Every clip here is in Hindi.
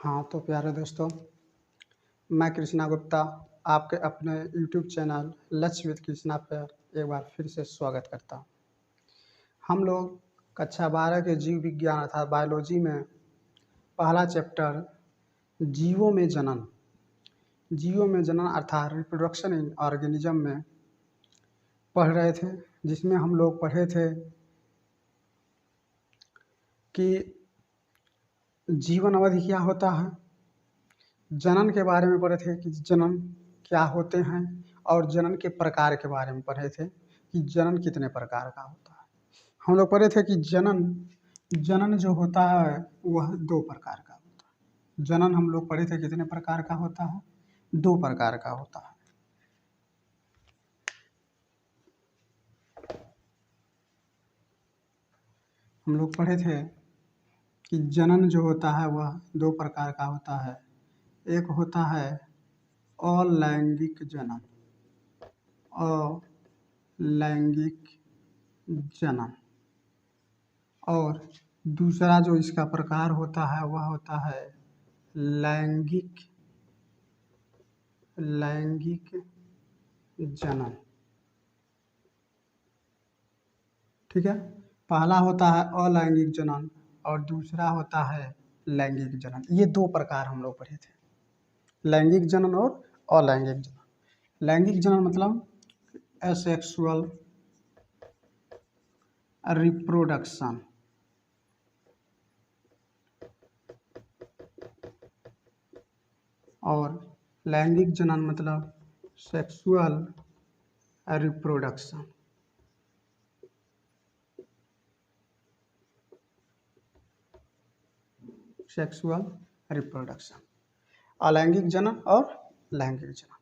हाँ तो प्यारे दोस्तों, मैं कृष्णा गुप्ता आपके अपने YouTube चैनल लक्ष्य विद कृष्णा पर एक बार फिर से स्वागत करता हूँ। हम लोग कक्षा 12 के जीव विज्ञान अर्थात बायोलॉजी में पहला चैप्टर जीवों में जनन अर्थात रिप्रोडक्शन इन ऑर्गेनिज्म में पढ़ रहे थे, जिसमें हम लोग पढ़े थे कि जीवन अवधि क्या होता है। जनन के बारे में पढ़े थे कि जनन क्या होते हैं, और जनन के प्रकार के बारे में पढ़े थे कि जनन कितने प्रकार का होता है। हम लोग पढ़े थे कि जनन जो होता है वह 2 प्रकार का होता है। जनन हम लोग पढ़े थे कितने प्रकार का होता है, 2 प्रकार का होता है। हम लोग पढ़े थे कि जनन जो होता है वह 2 प्रकार का होता है। एक होता है अलैंगिक जनन, अलैंगिक जनन, और दूसरा जो इसका प्रकार होता है वह होता है लैंगिक जनन। ठीक है, पहला होता है अलैंगिक जनन और दूसरा होता है लैंगिक जनन। ये 2 प्रकार हम लोग पढ़े थे, लैंगिक जनन और अलैंगिक जनन। लैंगिक जनन मतलब एसेक्सुअल रिप्रोडक्शन, और लैंगिक जनन मतलब सेक्सुअल रिप्रोडक्शन। सेक्सुअल रिप्रोडक्शन, अलैंगिक जनन और लैंगिक जनन।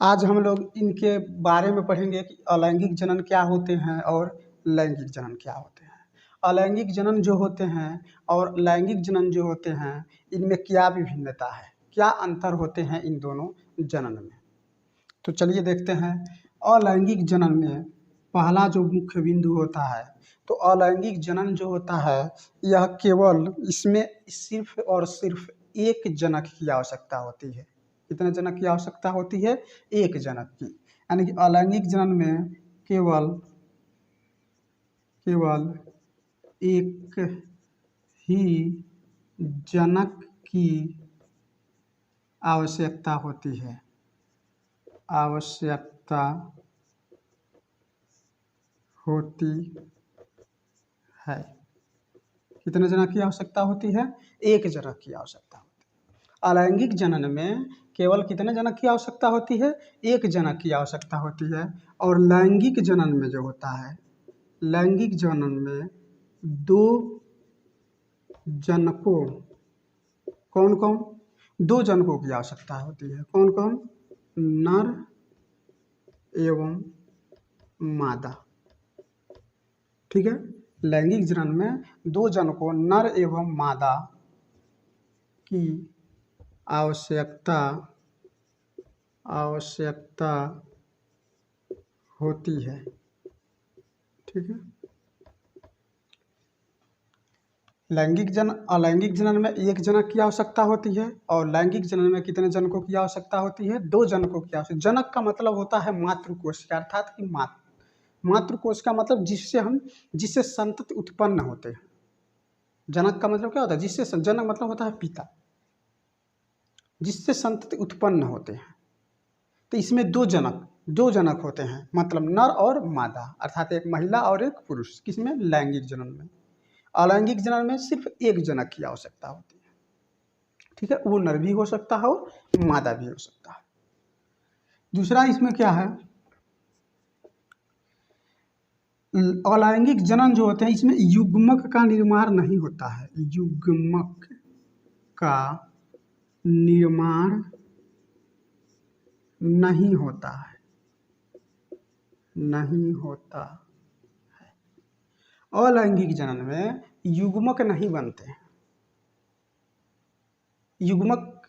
आज हम लोग इनके बारे में पढ़ेंगे कि अलैंगिक जनन क्या होते हैं और लैंगिक जनन क्या होते हैं। अलैंगिक जनन जो होते हैं और लैंगिक जनन जो होते हैं, इनमें क्या विभिन्नता है, क्या अंतर होते हैं इन दोनों जनन में। तो चलिए देखते हैं। अलैंगिक जनन में पहला जो मुख्य बिंदु होता है, तो अलैंगिक जनन जो होता है यह केवल इसमें सिर्फ और सिर्फ एक जनक की आवश्यकता होती है। कितने जनक की आवश्यकता होती है? एक जनक की। यानी कि अलैंगिक जनन में केवल एक ही जनक की आवश्यकता होती है। कितने जनक की आवश्यकता होती है? एक जनक की आवश्यकता होती है। अलैंगिक जनन में केवल कितने जनक की आवश्यकता होती है? एक जनक की आवश्यकता होती है। और लैंगिक जनन में जो होता है, लैंगिक जनन में 2 जनकों, कौन कौन? 2 जनकों की आवश्यकता होती है। कौन कौन? नर एवं मादा। ठीक है, लैंगिक जनन में 2 जनकों नर एवं मादा की आवश्यकता होती है। ठीक है, अलैंगिक जनन में एक जनक की आवश्यकता होती है, और लैंगिक जनन में कितने जनकों की आवश्यकता होती है? 2 जनकों की आवश्यकता। जनक का मतलब होता है मातृकोश, अर्थात कि मातृकोश का मतलब जिससे संतति उत्पन्न होते हैं। जनक का मतलब क्या होता है? जनक मतलब होता है पिता, जिससे संतति उत्पन्न होते हैं। तो इसमें 2 जनक होते हैं, मतलब नर और मादा, अर्थात एक महिला और एक पुरुष। किसमें? लैंगिक जनन में। अलैंगिक जनन में सिर्फ एक जनक की आवश्यकता होती है। ठीक है, वो नर भी हो सकता है और मादा भी हो सकता है। दूसरा इसमें क्या है, अलैंगिक जनन जो होते हैं इसमें युग्मक का निर्माण नहीं होता है। युग्मक का निर्माण नहीं होता है। अलैंगिक जनन में युग्मक नहीं बनते हैं। युग्मक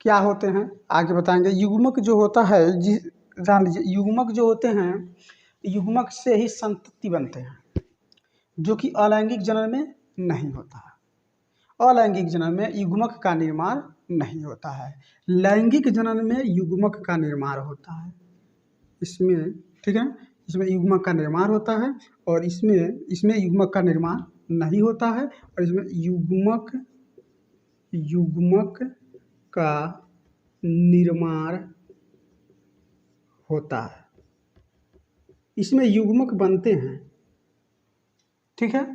क्या होते हैं आगे बताएंगे। युग्मक जो होता है, जान लीजिए, युग्मक जो होते हैं, युग्मक से ही संतति बनते हैं, जो कि अलैंगिक जनन में नहीं होता है। अलैंगिक जनन में युग्मक का निर्माण नहीं होता है। लैंगिक जनन में युग्मक का निर्माण होता है। इसमें ठीक है, इसमें युग्मक का निर्माण होता है और इसमें युग्मक का निर्माण नहीं होता है और इसमें युग्मक का निर्माण होता है। इसमें युग्मक बनते हैं, ठीक है।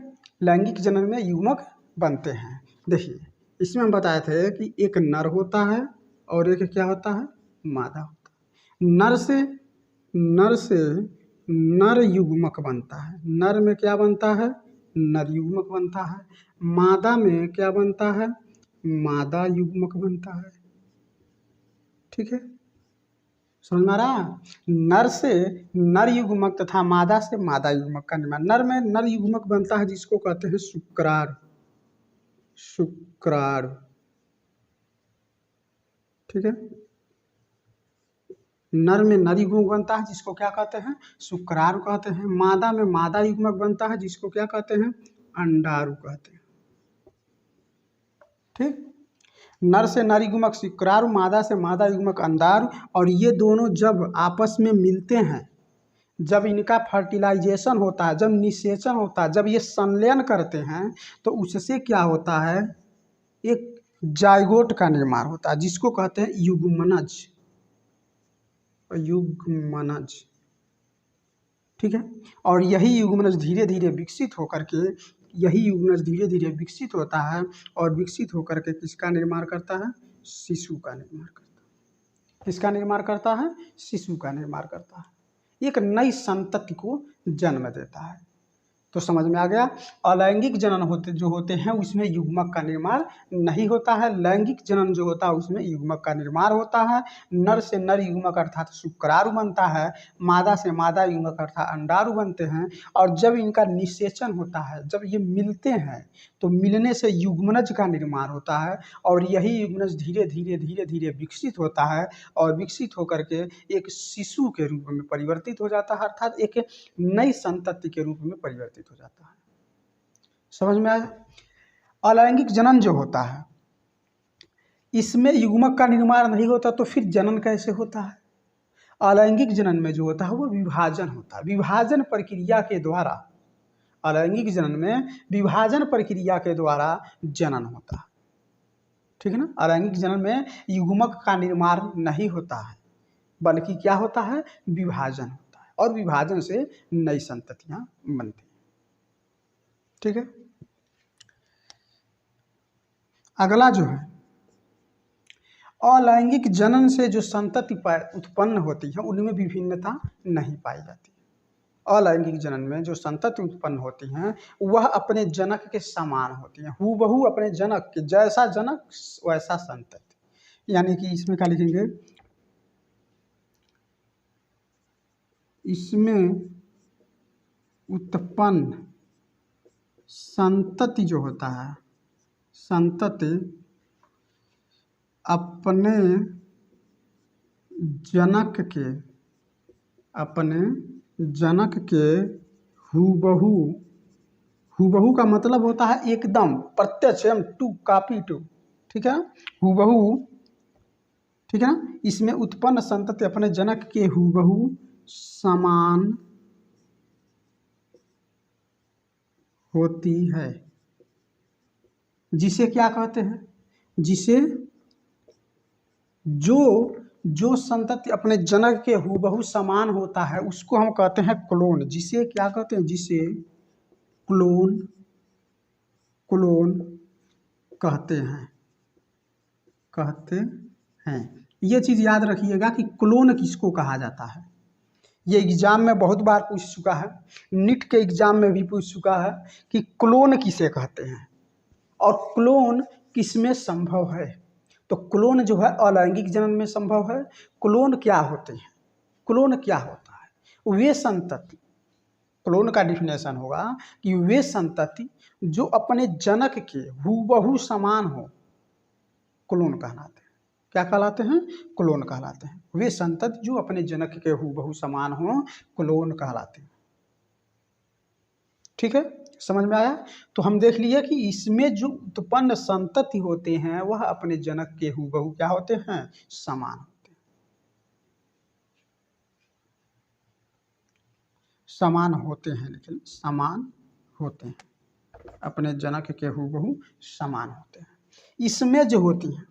लैंगिक जनन में युग्मक बनते हैं। देखिए इसमें हम बताए थे कि एक नर होता है और एक क्या होता है, मादा होता है। नर से नर युग्मक बनता है। नर में क्या बनता है, नर युग्मक बनता है। मादा में क्या बनता है, मादा युग्मक बनता है। ठीक है, समझ में आ रहा है। नर से नर युग्मक तथा मादा से मादा युग्मक का निर्माण। नर में नर युग्मक बनता है जिसको कहते हैं शुक्राणु। ठीक है, नर में नर युग्मक बनता है जिसको क्या कहते हैं, शुक्राणु कहते हैं। मादा में मादा युग्मक बनता है जिसको क्या कहते हैं, अंडाणु कहते हैं। ठीक, नर से नर युग्मक शुक्राणु, मादा से मादा युग्मक अंडाणु। और ये दोनों जब आपस में मिलते हैं, जब इनका फर्टिलाइजेशन होता है, जब निषेचन होता है, जब ये संलयन करते हैं, तो उससे क्या होता है, एक जाइगोट का निर्माण होता है जिसको कहते हैं युग्मनज। ठीक है, और यही युग्मनज धीरे धीरे विकसित होकर के होता है और विकसित होकर के किसका निर्माण करता है, शिशु का निर्माण करता है। किसका निर्माण करता है, शिशु का निर्माण करता है। एक नई संतति को जन्म देता है। तो समझ में आ गया। अलैंगिक जनन होते हैं उसमें युग्मक का निर्माण नहीं होता है। लैंगिक जनन जो होता है उसमें युग्मक का निर्माण होता है। नर से नर युग्मक अर्थात शुक्राणु बनता है, मादा से मादा युग्मक अर्थात अंडाणु बनते हैं। और जब इनका निषेचन होता है, जब ये मिलते हैं, तो मिलने से युग्मनज का निर्माण होता है और यही युग्मनज धीरे धीरे विकसित होता है और विकसित होकर के एक शिशु के रूप में परिवर्तित हो जाता है, अर्थात एक नई संतति के रूप में परिवर्तित हो जाता है। समझ में आया। अलैंगिक जनन जो होता है इसमें युग्मक का निर्माण नहीं होता, तो फिर जनन कैसे होता है। अलैंगिक जनन में जो होता है वो विभाजन होता है। विभाजन प्रक्रिया के द्वारा, अलैंगिक जनन में विभाजन प्रक्रिया के द्वारा जनन होता है। ठीक है ना। अलैंगिक जनन में युग्मक का निर्माण नहीं होता है, बल्कि क्या होता है, विभाजन होता है और विभाजन से नई संततियां बनती हैं। ठीक है, अगला जो है, अलैंगिक जनन से जो संतति उत्पन्न होती है उनमें विभिन्नता नहीं पाई जाती। अलैंगिक जनन में जो संतति उत्पन्न होती हैं वह अपने जनक के समान होती हैं, हूबहू अपने जनक के जैसा जनक वैसा संतति। यानी कि इसमें क्या लिखेंगे, इसमें उत्पन्न संतति जो होता है, संतति अपने जनक के हूबहू का मतलब होता है एकदम प्रत्यक्ष, टू कॉपी टू। ठीक है, हूबहू। ठीक है ना। इसमें उत्पन्न संतति अपने जनक के हूबहू समान होती है, जिसे क्या कहते हैं, जिसे जो संतति अपने जनक के हूबहू समान होता है उसको हम कहते हैं क्लोन। जिसे क्या कहते हैं, जिसे क्लोन कहते हैं। ये चीज़ याद रखिएगा कि क्लोन किसको कहा जाता है। ये एग्जाम में बहुत बार पूछ चुका है, नीट के एग्जाम में भी पूछ चुका है कि क्लोन किसे कहते हैं और क्लोन किसमें संभव है। तो क्लोन जो है अलैंगिक जनन में संभव है। क्लोन क्या होते हैं, क्लोन क्या होता है, वे संतति, क्लोन का डिफिनेशन होगा कि वे संतति जो अपने जनक के हूबहू समान हो, क्लोन कहलाते हैं। क्या कहलाते हैं, क्लोन कहलाते हैं। वे संतति जो अपने जनक के हूबहू समान हो, क्लोन कहलाते हैं। ठीक है, समझ में आया? तो हम देख लिए कि इसमें जो उत्पन्न संतति होते हैं वह अपने जनक के हूबहू क्या होते हैं? समान होते हैं। समान होते हैं, लेकिन समान होते हैं, अपने जनक के हूबहू समान होते हैं। इसमें जो होती हैं,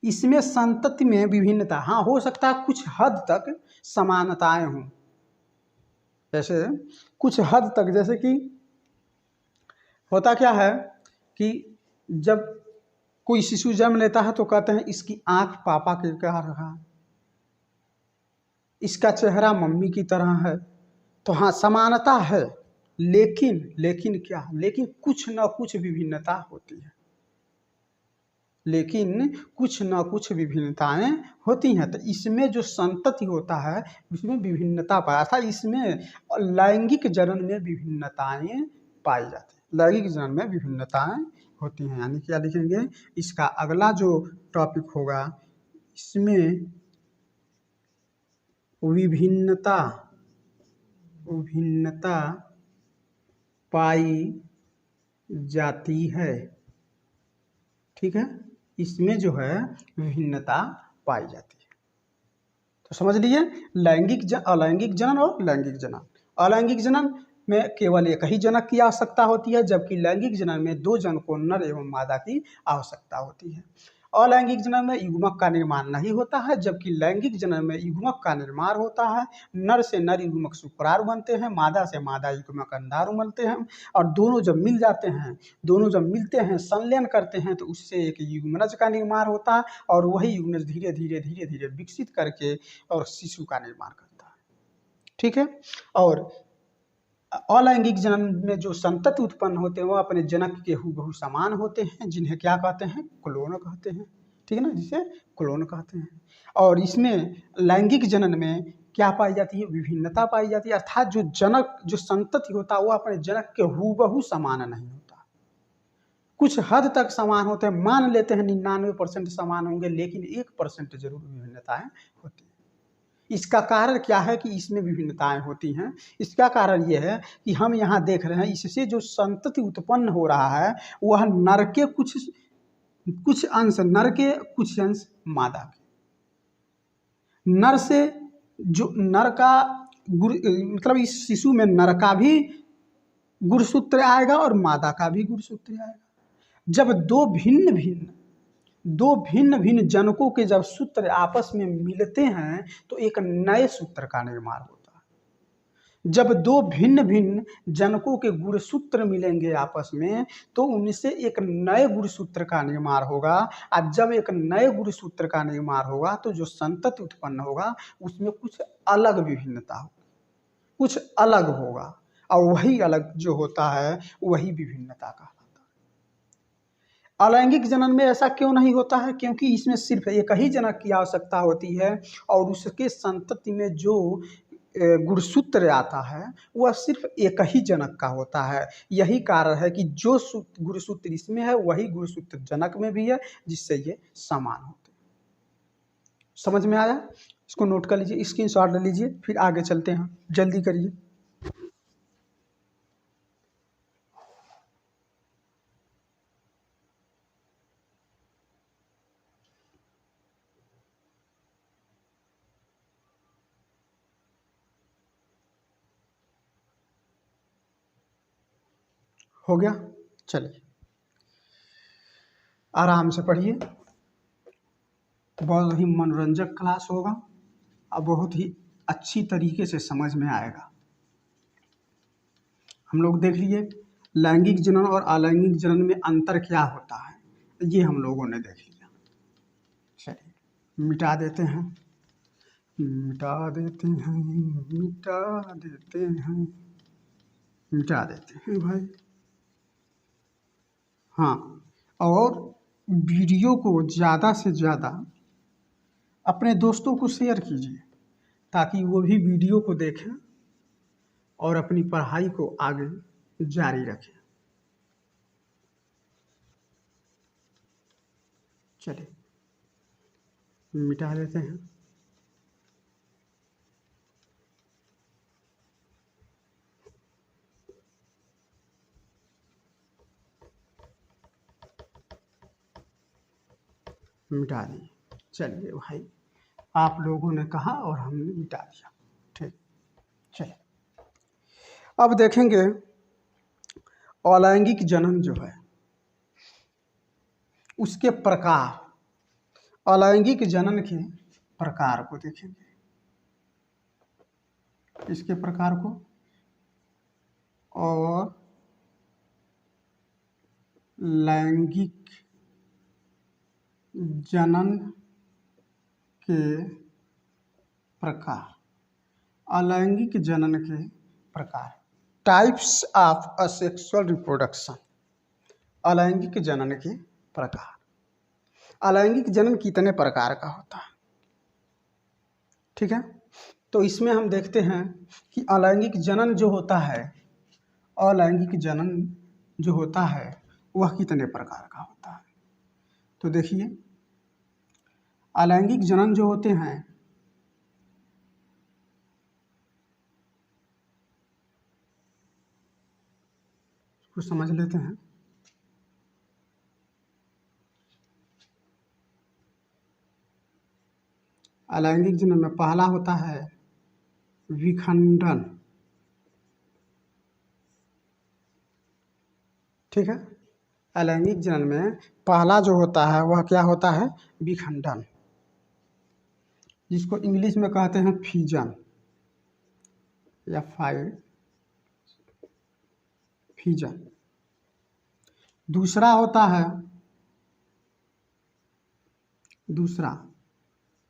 इसमें संतति में विभिन्नता, हाँ हो सकता है कुछ हद तक समानताएं हों, जैसे कुछ हद तक, जैसे कि होता क्या है कि जब कोई शिशु जन्म लेता है तो कहते हैं इसकी आंख पापा के क्या रहा, इसका चेहरा मम्मी की तरह है। तो हाँ समानता है, लेकिन क्या, लेकिन कुछ न कुछ विभिन्नता होती है, लेकिन कुछ न कुछ विभिन्नताएं होती हैं। तो इसमें जो संतति होता है उसमें विभिन्नता पाया था, इसमें लैंगिक जनन में विभिन्नताएं पाई जाती हैं, लैंगिक जनन में विभिन्नताएं होती हैं। यानी क्या लिखेंगे, इसका अगला जो टॉपिक होगा इसमें विभिन्नता पाई जाती है। ठीक है, इसमें जो है विभिन्नता पाई जाती है। तो समझ लिए अलैंगिक जनन और लैंगिक जनन। अलैंगिक जनन में केवल एक ही जनक की आवश्यकता होती है, जबकि लैंगिक जनन में दो जनकों नर एवं मादा की आवश्यकता होती है। अलैंगिक जनन में युग्मक का निर्माण नहीं होता है, जबकि लैंगिक जनन में युग्मक का निर्माण होता है। नर से नर युग्मक शुक्राणु बनते हैं, मादा से मादा युग्मक अंडाणु बनते हैं, और दोनों जब मिल जाते हैं, दोनों जब मिलते हैं संलयन करते हैं तो उससे एक युग्मनज का निर्माण होता है, और वही युग्मनज धीरे धीरे विकसित करके और शिशु का निर्माण करता है। ठीक है, और अलैंगिक जनन में जो संतति उत्पन्न होते हैं वो अपने जनक के हूबहू समान होते हैं, जिन्हें क्या कहते हैं, क्लोन कहते हैं। ठीक है ना, जिसे क्लोन कहते हैं। और इसमें लैंगिक जनन में क्या पाई जाती है, विभिन्नता पाई जाती है, अर्थात जो जनक जो संतति होता है वो अपने जनक के हूबहू समान नहीं होता, कुछ हद तक समान होते हैं, मान लेते हैं 99% समान होंगे, लेकिन 1% जरूर विभिन्नताएं होती हैं। इसका कारण क्या है कि इसमें विभिन्नताएं होती हैं? इसका कारण यह है कि हम यहाँ देख रहे हैं इससे जो संतति उत्पन्न हो रहा है वह नर के कुछ अंश नर के, कुछ अंश मादा के। नर से जो नर का मतलब इस शिशु में नर का भी गुणसूत्र आएगा और मादा का भी गुणसूत्र आएगा। जब दो भिन्न भिन्न जनकों के जब सूत्र आपस में मिलते हैं तो एक नए सूत्र का निर्माण होता है। जब दो भिन्न भिन्न जनकों के गुणसूत्र मिलेंगे आपस में तो उनसे एक नए गुणसूत्र का निर्माण होगा, और जब एक नए गुणसूत्र का निर्माण होगा तो जो संतति उत्पन्न होगा उसमें कुछ अलग विभिन्नता होगी, कुछ अलग होगा, और वही अलग जो होता है वही विभिन्नता का। अलैंगिक जनन में ऐसा क्यों नहीं होता है? क्योंकि इसमें सिर्फ एक ही जनक की आवश्यकता होती है, और उसके संतति में जो गुणसूत्र आता है वह सिर्फ एक ही जनक का होता है। यही कारण है कि जो गुणसूत्र इसमें है वही गुणसूत्र जनक में भी है, जिससे ये समान होते हैं। समझ में आया? इसको नोट कर लीजिए, स्क्रीनशॉट ले लीजिए, फिर आगे चलते हैं, जल्दी करिए। हो गया? चलिए आराम से पढ़िए, बहुत ही मनोरंजक क्लास होगा और बहुत ही अच्छी तरीके से समझ में आएगा। हम लोग देख लिए लैंगिक जनन और अलैंगिक जनन में अंतर क्या होता है, ये हम लोगों ने देख लिया। चलिए मिटा देते हैं, मिटा देते हैं, मिटा देते हैं, मिटा देते हैं भाई। हाँ, और वीडियो को ज़्यादा से ज़्यादा अपने दोस्तों को शेयर कीजिए ताकि वो भी वीडियो को देखें और अपनी पढ़ाई को आगे जारी रखें। चलिए मिटा देते हैं। मिटा दिए। चलिए भाई, आप लोगों ने कहा और हमने मिटा दिया। ठीक, चलिए अब देखेंगे अलैंगिक जनन जो है उसके प्रकार, अलैंगिक जनन के प्रकार को देखेंगे, इसके प्रकार को, और लैंगिक जनन के प्रकार, अलैंगिक जनन के प्रकार, टाइप्स ऑफ असेक्सुअल रिप्रोडक्शन, अलैंगिक जनन के प्रकार। अलैंगिक जनन कितने प्रकार का होता है, ठीक है। तो इसमें हम देखते हैं कि अलैंगिक जनन जो होता है, अलैंगिक जनन जो होता है वह कितने प्रकार का होता है। तो देखिए, अलैंगिक जनन जो होते हैं उसको समझ लेते हैं। अलैंगिक जनन में पहला होता है विखंडन, ठीक है। अलैंगिक जनन में पहला जो होता है वह क्या होता है, विखंडन, जिसको इंग्लिश में कहते हैं फ्यूजन या फ्यूजन। दूसरा होता है, दूसरा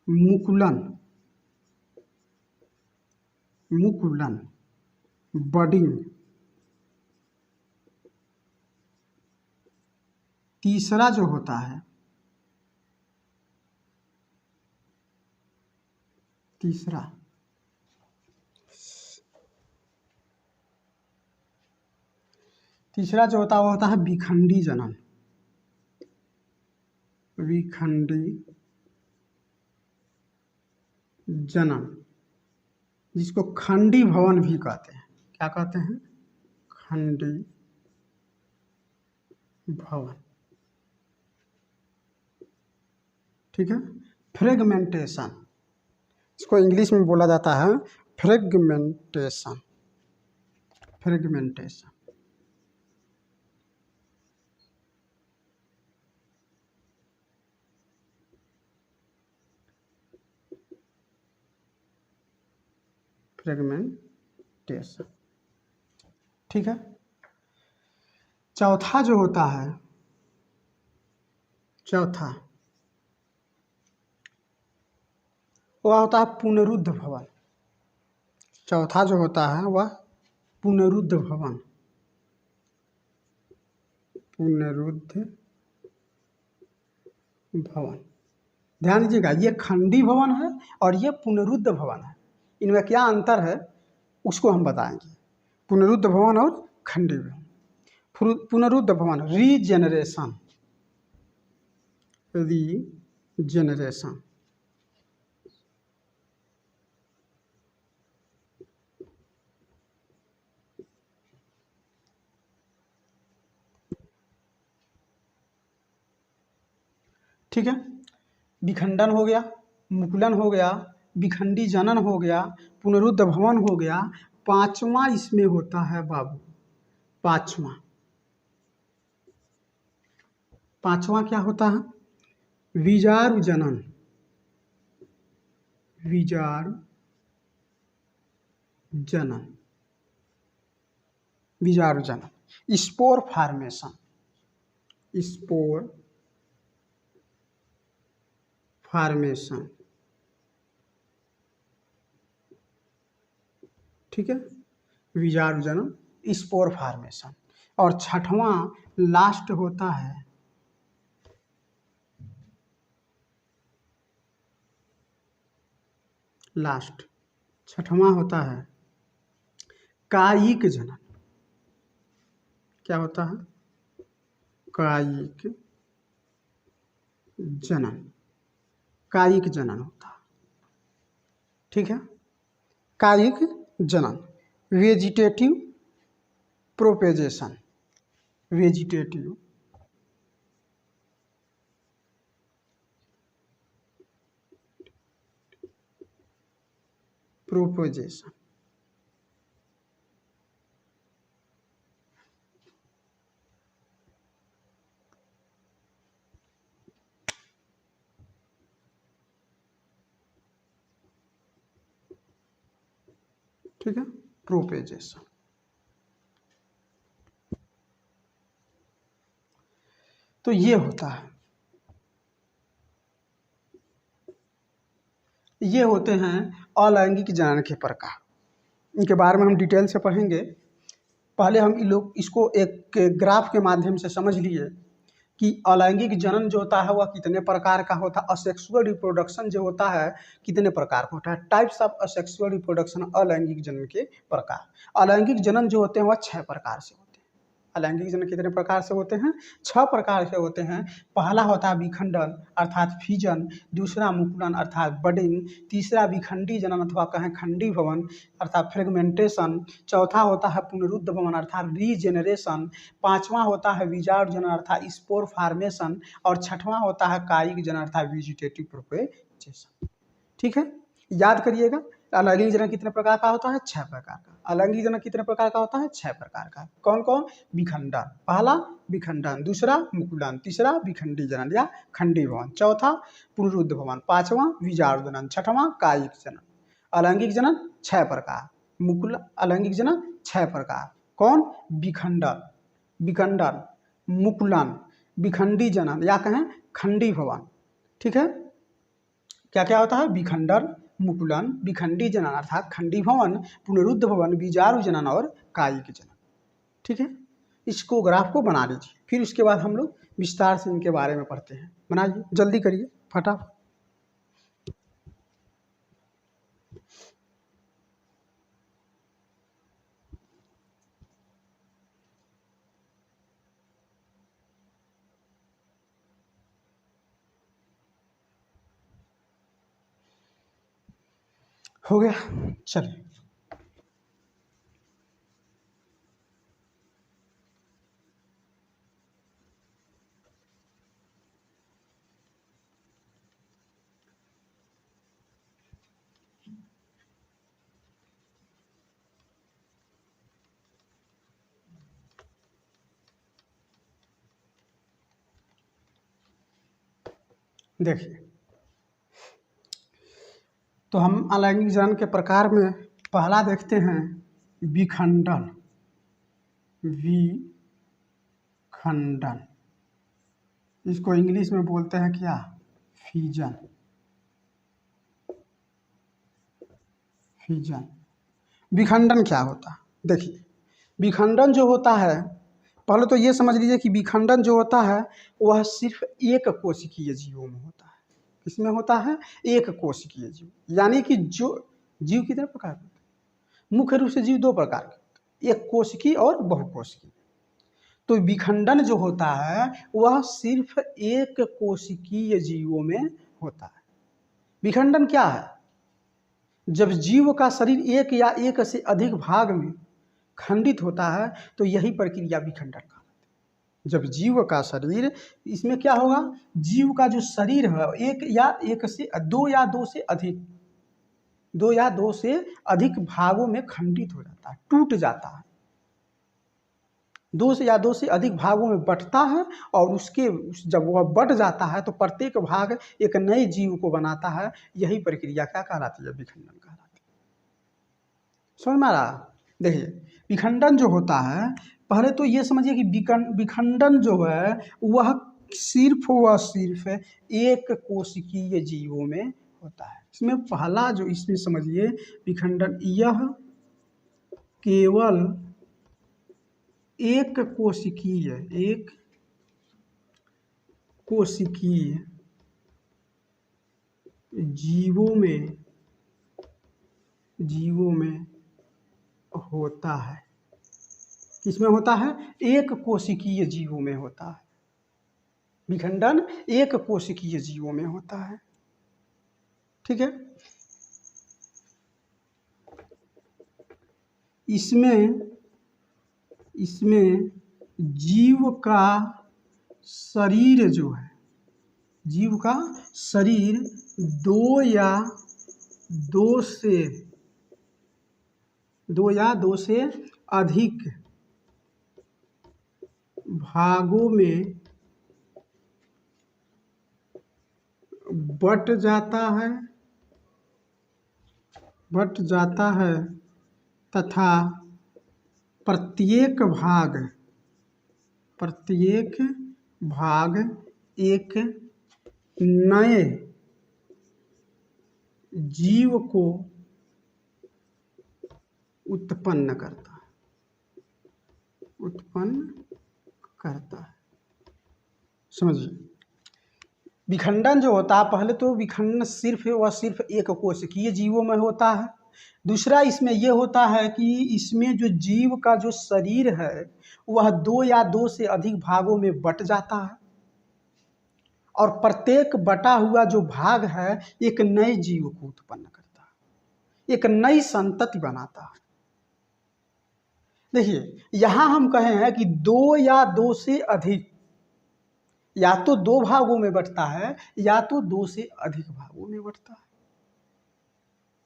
मुकुलन, मुकुलन, बडिंग। तीसरा जो होता है, तीसरा जो होता है वो होता है विखंडी जनन, विखंडी जनन, जिसको खंडी भवन भी कहते हैं। क्या कहते हैं, खंडी भवन, ठीक है। फ्रेगमेंटेशन, इसको इंग्लिश में बोला जाता है फ्रेगमेंटेशन, फ्रेगमेंटेशन। फ्रेगमेंटेशन, ठीक है। चौथा जो होता है, चौथा वह होता है पुनरुद्ध भवन। चौथा जो होता है वह पुनरुद्ध भवन, पुनरुद्ध भवन। ध्यान दीजिएगा, ये खंडी भवन है और ये पुनरुद्ध भवन है। इनमें क्या अंतर है उसको हम बताएंगे, पुनरुद्ध भवन और खंडी भवन। पुनरुद्ध भवन रीजेनरेशन, रीजेनरेशन, ठीक है। विखंडन हो गया, मुकुलन हो गया, विखंडी जनन हो गया, पुनरुद्ध भवन हो गया। पांचवा इसमें होता है बाबू, पांचवा, पांचवा क्या होता है, विजारु जनन, विजारु जनन, विजारु जनन, स्पोर फॉर्मेशन, स्पोर फॉर्मेशन, ठीक है। विजारु जनन, स्पोर फॉर्मेशन। और छठवां लास्ट होता है लास्ट, छठवां होता है कायिक जनन। क्या होता है, कायिक जनन, कायिक जनन होता है, ठीक है। कायिक जनन, वेजिटेटिव प्रोपेजेशन, वेजिटेटिव प्रोपोजेशन। ठीक है, प्रोपेजेशन। तो ये होता है, ये होते हैं अलैंगिक जनन के प्रकार। इनके बारे में हम डिटेल से पढ़ेंगे। पहले हम इन लोग इसको एक ग्राफ के माध्यम से समझ लिए कि अलैंगिक जनन जो होता है वह कितने प्रकार का होता है, असेक्सुअल रिप्रोडक्शन जो होता है कितने प्रकार का होता है, टाइप्स ऑफ असेक्सुअल रिप्रोडक्शन, अलैंगिक जनन के प्रकार। अलैंगिक जनन जो होते हैं वह 6 प्रकार से होते हैं। अलैंगिक जनन कितने प्रकार से होते हैं? 6 प्रकार से होते हैं। पहला होता है विखंडन अर्थात फिजन, दूसरा मुकुलन अर्थात बडिंग, तीसरा विखंडी जनन अथवा कहें खंडी भवन अर्थात फ्रेगमेंटेशन, चौथा होता है पुनरुद्ध भवन अर्थात रीजेनरेशन, पांचवा होता है विजार्ड जनन अर्थात स्पोर फॉर्मेशन, और छठवां होता है कायिक जनन अर्थात वेजिटेटिव प्रोपेगेशन। ठीक है, याद करिएगा। अलैंगिक जनन कितने प्रकार का होता है? 6 प्रकार का। अलैंगिक जनन कितने प्रकार का होता है? 6 प्रकार का। कौन कौन? विखंडन, पहला विखंडन, दूसरा मुकुलन, तीसरा विखंडी जनन या खंडी भवन, चौथा पुनरुद्ध भवन, पांचवा विजार्ड जनन, छठवां कायिक जनन। अलैंगिक जनन 6 प्रकार, मुकुल अलैंगिक जनन 6 प्रकार। कौन? विखंडन, विखंडन, मुकुलन, विखंडी जनन या कहें खंडी भवन। ठीक है, क्या क्या होता है? विखंडन, मुकुलन, विखंडी जनन अर्थात खंडी भवन, पुनरुद्ध भवन, विजारु जनन और कायिक जनन। ठीक है, इसको ग्राफ को बना लीजिए, फिर उसके बाद हम लोग विस्तार से इनके बारे में पढ़ते हैं। बनाइए, जल्दी करिए फटाफट। हो गया, चलिए। देखिए, तो हम अलैंगिक जनन के प्रकार में पहला देखते हैं विखंडन। विखंडन, इसको इंग्लिश में बोलते हैं क्या? फिजन। फिजन, विखंडन क्या होता है? देखिए, विखंडन जो होता है, पहले तो ये समझ लीजिए कि विखंडन जो होता है वह सिर्फ एक कोशिकीय जीवों में होता है। किसमें होता है? एक कोशिकीय जीव। यानी कि जो जीव कितने प्रकार के होते हैं? मुख्य रूप से जीव 2 प्रकार के होते हैं, एक कोशिकीय और बहुकोशिकीय। तो विखंडन जो होता है वह सिर्फ एक कोशिकीय जीवों में होता है। विखंडन क्या है? जब जीव का शरीर एक या एक से अधिक भाग में खंडित होता है तो यही प्रक्रिया विखंडन का। जब जीव का शरीर, इसमें क्या होगा? जीव का जो शरीर है एक या एक से दो या दो से अधिक भागों में खंडित हो जाता है, टूट जाता है। 2 से अधिक भागों में बंटता है और उसके जब वह बंट जाता है तो प्रत्येक भाग एक नए जीव को बनाता है। यही प्रक्रिया क्या कहलाती है? विखंडन कहलाती है। समझ में आ रहा? देखिए, विखंडन जो होता है, पहले तो ये समझिए कि विखंडन जो है वह सिर्फ एक कोशिकीय जीवों में होता है। इसमें पहला जो इसमें समझिए विखंडन, यह केवल एक कोशिकीय जीवों में होता है। किसमें होता है? एक कोशिकीय जीवों में होता है। विखंडन एक कोशिकीय जीवों में होता है। ठीक है, इसमें जीव का शरीर जो है, जीव का शरीर 2 या 2 से दो या दो से अधिक भागों में बट जाता है तथा प्रत्येक भाग एक नए जीव को उत्पन्न करता है। समझिए, विखंडन जो होता है, पहले तो विखंडन सिर्फ एक कोशिकीय जीवों में होता है। दूसरा इसमें यह होता है कि इसमें जो जीव का जो शरीर है वह दो या दो से अधिक भागों में बट जाता है और प्रत्येक बटा हुआ जो भाग है एक नए जीव को उत्पन्न करता है, एक नई संतति बनाता है। देखिए, यहां हम कहे हैं कि दो या दो से अधिक, या तो दो भागों में बंटता है या तो दो से अधिक भागों में बंटता है,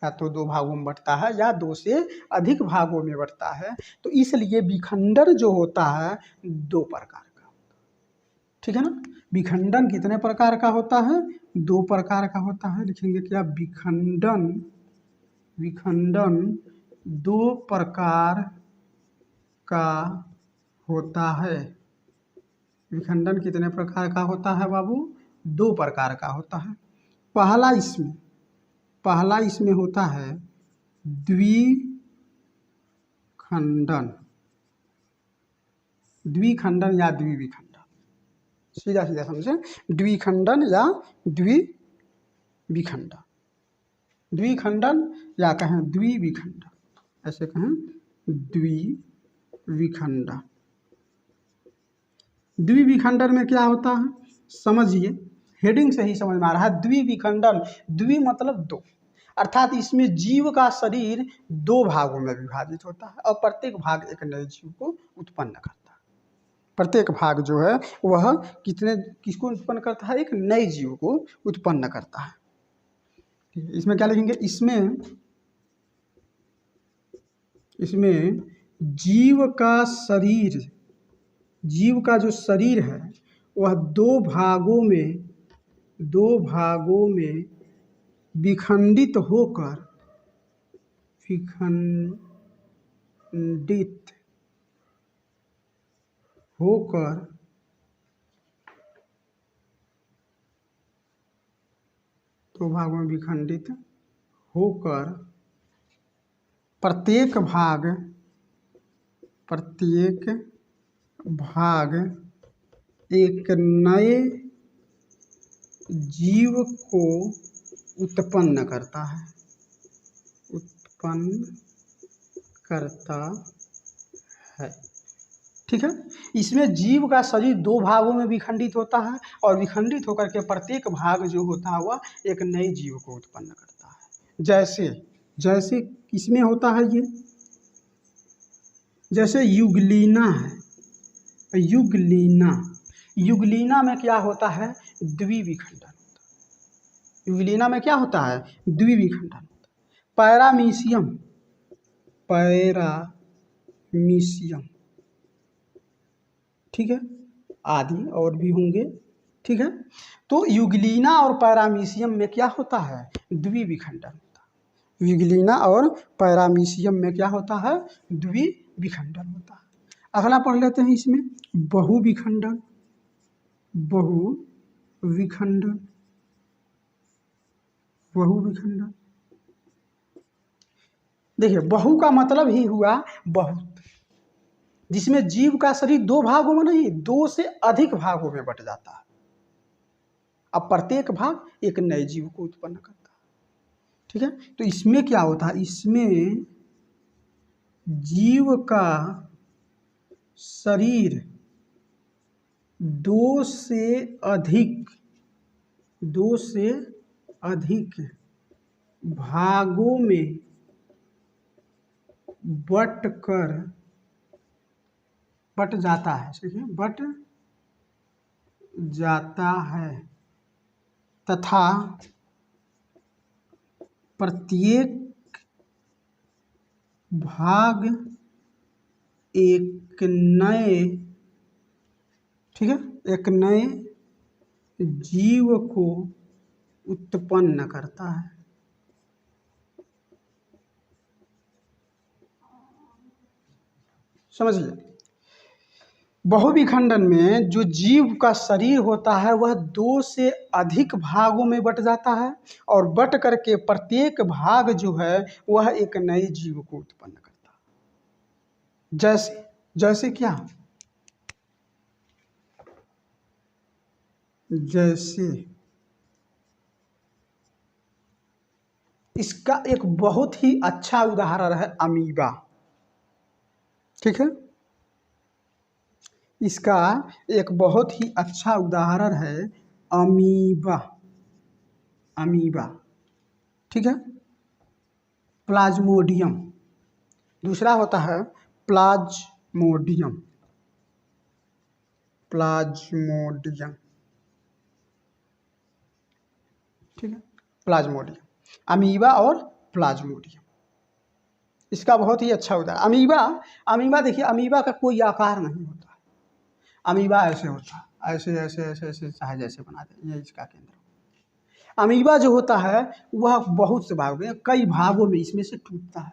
या तो दो भागों में बंटता है या दो से अधिक भागों में बंटता है। तो इसलिए विखंडन जो होता है दो प्रकार का होता है। ठीक है ना। विखंडन कितने प्रकार का होता है? दो प्रकार का होता है। लिखेंगे क्या? विखंडन दो प्रकार का होता है। विखंडन कितने प्रकार का होता है बाबू? दो प्रकार का होता है। पहला इसमें होता है द्विखंडन या द्विविखंडन। सीधा समझे, द्विखंडन या द्विखंडन या कहें द्विविखंडन, ऐसे कहें द्विविखंडन। द्विविखंडन में क्या होता है समझिए, हेडिंग से ही समझ में आ रहा है। द्विविखंडन, द्वि मतलब दो, अर्थात इसमें जीव का शरीर दो भागों में विभाजित होता है और प्रत्येक भाग एक नए जीव को उत्पन्न करता है। प्रत्येक भाग जो है वह किसको उत्पन्न करता है? एक नए जीव को उत्पन्न करता है। इसमें क्या लिखेंगे? इसमें जीव का जो शरीर है वह दो भागों में विखंडित होकर दो भागों में विखंडित होकर प्रत्येक भाग एक नए जीव को उत्पन्न करता है। ठीक है। इसमें जीव का शरीर दो भागों में विखंडित होता है और विखंडित होकर के प्रत्येक भाग जो होता है वह एक नए जीव को उत्पन्न करता है। जैसे किसमें होता है ये? जैसे युगलीना है। युगलीना में क्या होता है? द्विविखंडन होता है। युगलीना में क्या होता है? द्विविखंडन होता है। पैरामीशियम, ठीक है, आदि और भी होंगे। ठीक है। तो युगलीना और पैरामीशियम में क्या होता है? द्विविखंडन होता है। युगलीना और पैरामीशियम में क्या होता है? द्विविखंडन होता है। अगला पढ़ लेते हैं इसमें बहुविखंडन। देखिए, बहु का मतलब ही हुआ बहुत, जिसमें जीव का शरीर दो भागों में नहीं, दो से अधिक भागों में बट जाता है। अब प्रत्येक भाग एक नए जीव को उत्पन्न करता है। ठीक है। तो इसमें क्या होता है? इसमें जीव का शरीर दो से अधिक भागों में बट जाता है। देखिए, बट जाता है तथा प्रत्येक भाग एक नए, ठीक है, एक नए जीव को उत्पन्न करता है। समझ लिया। बहुविखंडन में जो जीव का शरीर होता है वह 2 से अधिक भागों में बट जाता है और बट करके प्रत्येक भाग जो है वह एक नए जीव को उत्पन्न करता है। जैसे जैसे क्या, जैसे इसका एक बहुत ही अच्छा उदाहरण है अमीबा, ठीक है। इसका एक बहुत ही अच्छा उदाहरण है अमीबा, अमीबा, ठीक है। प्लाज्मोडियम, दूसरा होता है प्लाज्मोडियम, प्लाज्मोडियम, ठीक है। प्लाज्मोडियम, अमीबा और प्लाज्मोडियम, इसका बहुत ही अच्छा उदाहरण। अमीबा, अमीबा देखिए, अमीबा का कोई आकार नहीं होता है। अमीबा ऐसे होता है, ऐसे ऐसे ऐसे ऐसे चाहे जैसे बना दे, ये इसका केंद्र। अमीबा जो होता है वह बहुत से भागों में, कई भागों में इसमें से टूटता है।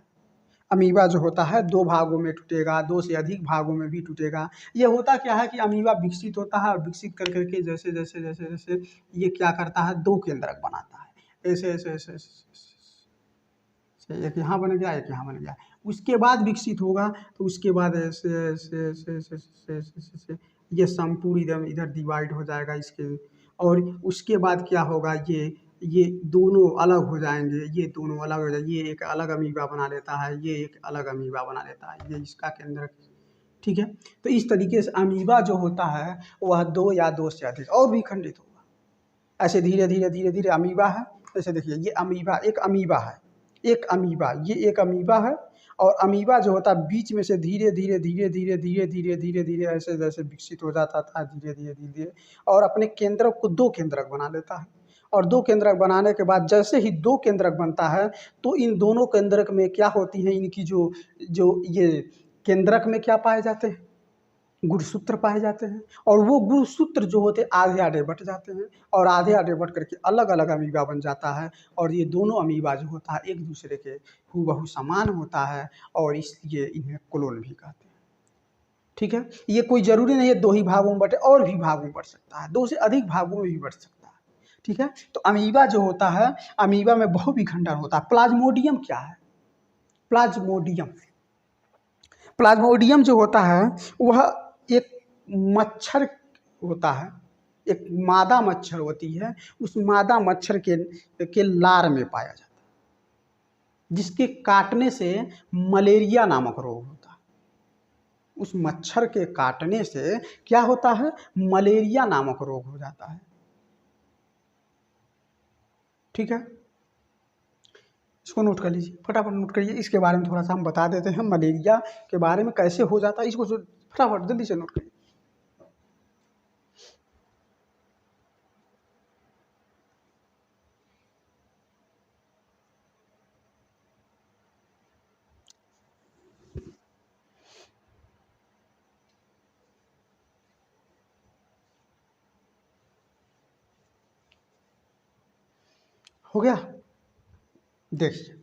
अमीबा जो होता है 2 भागों में टूटेगा, 2 से अधिक भागों में भी टूटेगा। ये होता क्या है कि अमीबा विकसित होता है और विकसित कर करके जैसे जैसे जैसे जैसे ये क्या करता है, 2 केंद्रक बनाता है। ऐसे ऐसे ऐसे ऐसे, एक यहाँ बन गया, एक यहाँ बन गया। उसके बाद विकसित होगा तो उसके बाद ऐसे ऐसे ऐसे ऐसे ऐसे ऐसे ऐसे ये संपूर्ण इधर इधर डिवाइड हो जाएगा इसके, और उसके बाद क्या होगा, ये दोनों अलग हो जाएंगे, ये दोनों अलग हो जाएंगे, ये एक अलग अमीबा बना लेता है, ये एक अलग अमीबा बना लेता है, ये इसका केंद्र, ठीक है। तो इस तरीके से अमीबा जो होता है वह 2 या 2 से अधिक और भी खंडित होगा। ऐसे धीरे धीरे धीरे धीरे अमीबा है। जैसे देखिए ये अमीबा, एक अमीबा है, एक अमीबा, ये एक अमीबा है। और अमीबा जो होता है बीच में से धीरे धीरे धीरे धीरे धीरे धीरे धीरे धीरे ऐसे जैसे विकसित हो जाता था, धीरे धीरे धीरे धीरे, और अपने केंद्रक को 2 केंद्रक बना लेता है। और 2 केंद्रक बनाने के बाद जैसे ही 2 केंद्रक बनता है तो इन दोनों केंद्रक में क्या होती है, इनकी जो जो ये केंद्रक में क्या पाए जाते हैं, गुणसूत्र पाए जाते हैं। और वो गुणसूत्र जो होते हैं आधे आधे बट जाते हैं, और आधे आधे बट करके अलग अलग अमीबा बन जाता है। और ये दोनों अमीबा जो होता है एक दूसरे के हूबहू समान होता है, और इसलिए इन्हें क्लोन भी कहते हैं, ठीक है। ये कोई जरूरी नहीं है 2 ही भागों में बटे, और भी भागों में बढ़ सकता है, 2 से अधिक भागों में भी बढ़ सकता है, ठीक है। तो अमीबा जो होता है, अमीबा में बहुविखंडन होता है। प्लाज्मोडियम क्या है, प्लाज्मोडियम, प्लाज्मोडियम जो होता है वह एक मच्छर होता है, एक मादा मच्छर होती है, उस मादा मच्छर के लार में पाया जाता है, जिसके काटने से मलेरिया नामक रोग होता है। उस मच्छर के काटने से क्या होता है, मलेरिया नामक रोग हो जाता है, ठीक है। इसको नोट कर लीजिए, फटाफट नोट करिए। इसके बारे में थोड़ा सा हम बता देते हैं, मलेरिया के बारे में कैसे हो जाता है, इसको फटाफट जल्दी से नोट करिए। हो गया, देखिए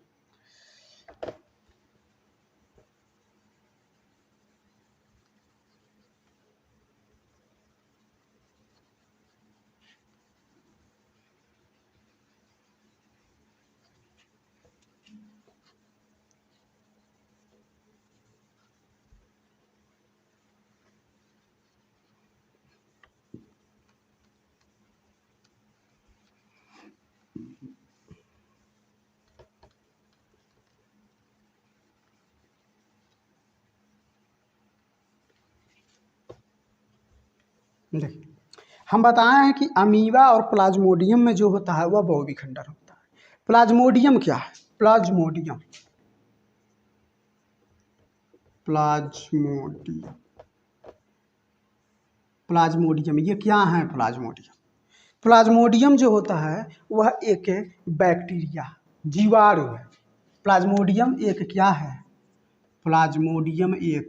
देखिए हम बताए हैं कि अमीबा और प्लाज्मोडियम में जो होता है वह बहुविखंडन होता है। प्लाज्मोडियम क्या है, प्लाज्मोडियम, प्लाज्मोडियम, प्लाज्मोडियम ये क्या है, प्लाज्मोडियम, प्लाज्मोडियम जो होता है वह एक बैक्टीरिया, जीवाणु है। प्लाज्मोडियम एक क्या है, प्लाज्मोडियम एक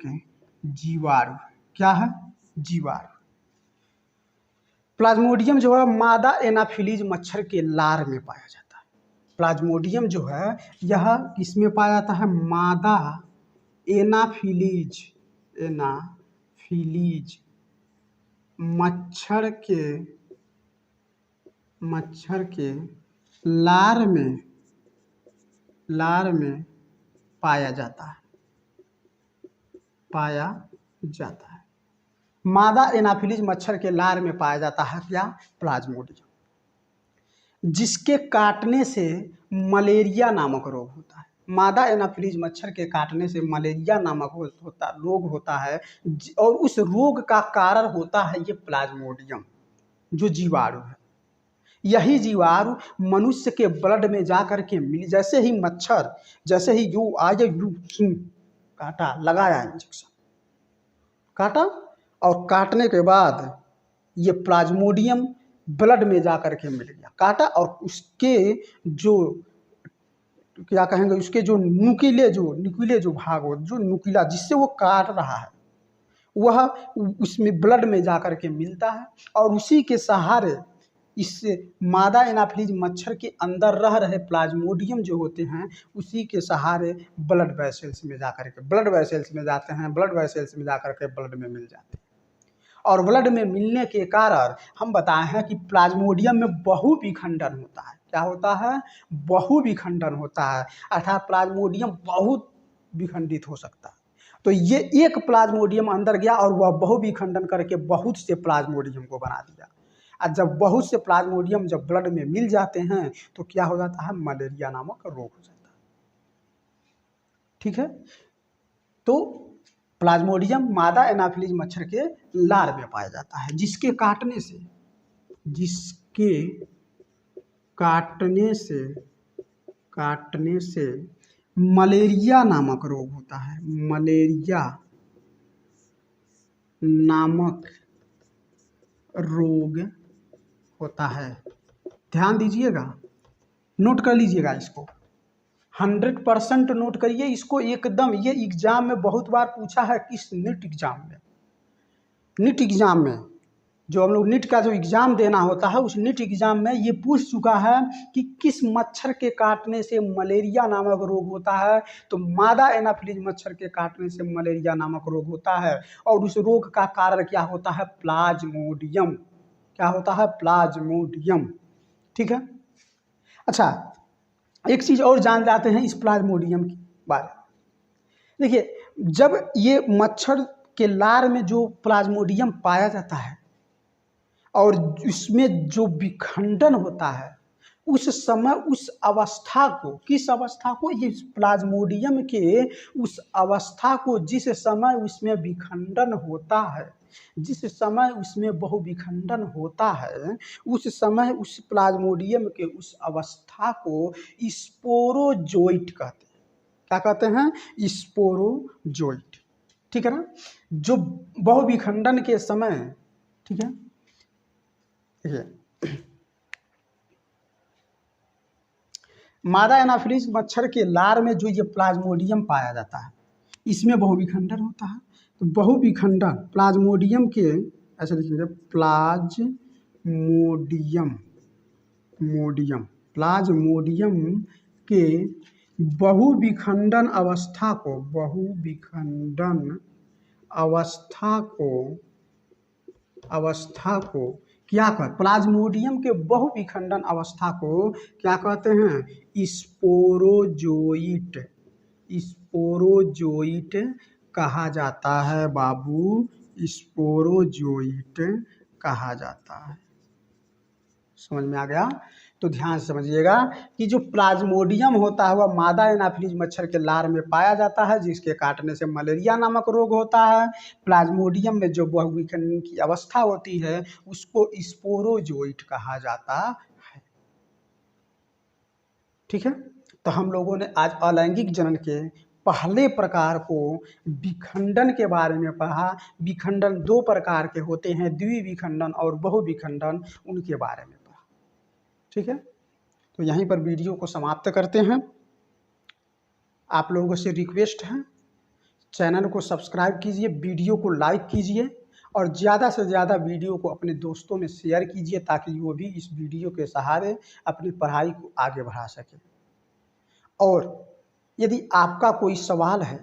जीवाणु, क्या है? जीवाणु। प्लाज्मोडियम जो है मादा एनाफिलीज मच्छर के लार में पाया जाता है। प्लाज्मोडियम जो है यह किसमें पाया जाता है? मादा एनाफिलीज मच्छर के लार में पाया जाता है। मादा एनाफिलीज मच्छर के लार में पाया जाता है क्या? प्लाज्मोडियम, जिसके काटने से मलेरिया नामक रोग होता है। मादा एनाफिलीज मच्छर के काटने से मलेरिया नामक रोग होता है, और उस रोग का कारण होता है ये प्लाज्मोडियम जो जीवाणु है। यही जीवाणु मनुष्य के ब्लड में जाकर के मिल, जैसे ही मच्छर यू आए काटा, लगाया इंजेक्शन, काटा, और काटने के बाद ये प्लाज्मोडियम ब्लड में जाकर के मिल गया, काटा, और उसके जो क्या कहेंगे, उसके जो नुकीले जो भाग हो, जो नुकीला जिससे वो काट रहा है, वह उसमें ब्लड में जाकर के मिलता है, और उसी के सहारे इससे मादा एनाफिलीज मच्छर के अंदर रह रहे प्लाज्मोडियम जो होते हैं, उसी के सहारे ब्लड वेसल्स में जाकर के ब्लड वेसल्स में जाते हैं, ब्लड वेसल्स में जाकर के ब्लड में मिल जाते हैं। और ब्लड में मिलने के कारण हम बताए हैं कि प्लाज्मोडियम में बहुविखंडन होता है। क्या होता है? बहुविखंडन होता है, अर्थात प्लाज्मोडियम बहुत विखंडित हो सकता है। तो ये एक प्लाज्मोडियम अंदर गया और वह बहुविखंडन करके बहुत से प्लाज्मोडियम को बना दिया। और जब बहुत से प्लाज्मोडियम जब ब्लड में मिल जाते हैं तो क्या हो जाता है? मलेरिया नामक रोग हो जाता है। ठीक है, तो प्लाज्मोडियम मादा एनाफिलीज मच्छर के लार में पाया जाता है, जिसके काटने से मलेरिया नामक रोग होता है। मलेरिया नामक रोग होता है। ध्यान दीजिएगा, नोट कर लीजिएगा इसको, 100% नोट करिए इसको एकदम। ये एग्जाम में बहुत बार पूछा है, किस नीट एग्जाम में जो हम लोग नीट का जो एग्ज़ाम देना होता है, उस नीट एग्ज़ाम में ये पूछ चुका है कि किस मच्छर के काटने से मलेरिया नामक रोग होता है। तो मादा एनाफिलीज मच्छर के काटने से मलेरिया नामक रोग होता है, और उस रोग का कारण क्या होता है? प्लाज्मोडियम। क्या होता है? प्लाज्मोडियम। ठीक है, अच्छा, एक चीज़ और जान जाते हैं इस प्लाज्मोडियम के बारे में। देखिए, जब ये मच्छर के लार में जो प्लाज्मोडियम पाया जाता है और इसमें जो विखंडन होता है, उस समय उस अवस्था को, किस अवस्था को? ये प्लाज्मोडियम के उस अवस्था को, जिस समय उसमें विखंडन होता है, जिस समय उसमें बहुविखंडन होता है, उस समय उस प्लाज्मोडियम के उस अवस्था को स्पोरोजोइट कहते हैं। क्या कहते हैं? स्पोरोजोइट। ठीक है ना, जो बहुविखंडन के समय, ठीक है, मादा एनाफिलीज मच्छर के लार में जो ये प्लाज्मोडियम पाया जाता है, इसमें बहुविखंडन होता है। तो बहुविखंडन प्लाज्मोडियम के, ऐसे लिखिए, प्लाज्मोडियम के बहुविखंडन अवस्था को क्या कहते? प्लाज्मोडियम के बहुविखंडन अवस्था को क्या कहते हैं? स्पोरोजोइट कहा जाता है बाबू, स्पोरोजोइट कहा जाता है। समझ में आ गया? तो ध्यान से समझिएगा कि जो प्लाज्मोडियम होता है वह मादा एनाफिलीज मच्छर के लार में पाया जाता है, जिसके काटने से मलेरिया नामक रोग होता है। प्लाज्मोडियम में जो बहुविखंडन की अवस्था होती है उसको स्पोरोजोइट कहा जाता है। ठीक है, तो हम लोगों ने आज अलैंगिक जनन के पहले प्रकार को, विखंडन के बारे में पढ़ा। विखंडन 2 प्रकार के होते हैं, द्विविखंडन और बहुविखंडन, उनके बारे में पढ़ा। ठीक है, तो यहीं पर वीडियो को समाप्त करते हैं। आप लोगों से रिक्वेस्ट है चैनल को सब्सक्राइब कीजिए, वीडियो को लाइक कीजिए और ज़्यादा से ज़्यादा वीडियो को अपने दोस्तों में शेयर कीजिए ताकि वो भी इस वीडियो के सहारे अपनी पढ़ाई को आगे बढ़ा सकें। और यदि आपका कोई सवाल है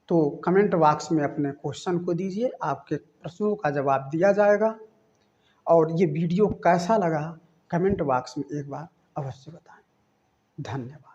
तो कमेंट बॉक्स में अपने क्वेश्चन को दीजिए, आपके प्रश्नों का जवाब दिया जाएगा। और ये वीडियो कैसा लगा कमेंट बॉक्स में एक बार अवश्य बताएं। धन्यवाद।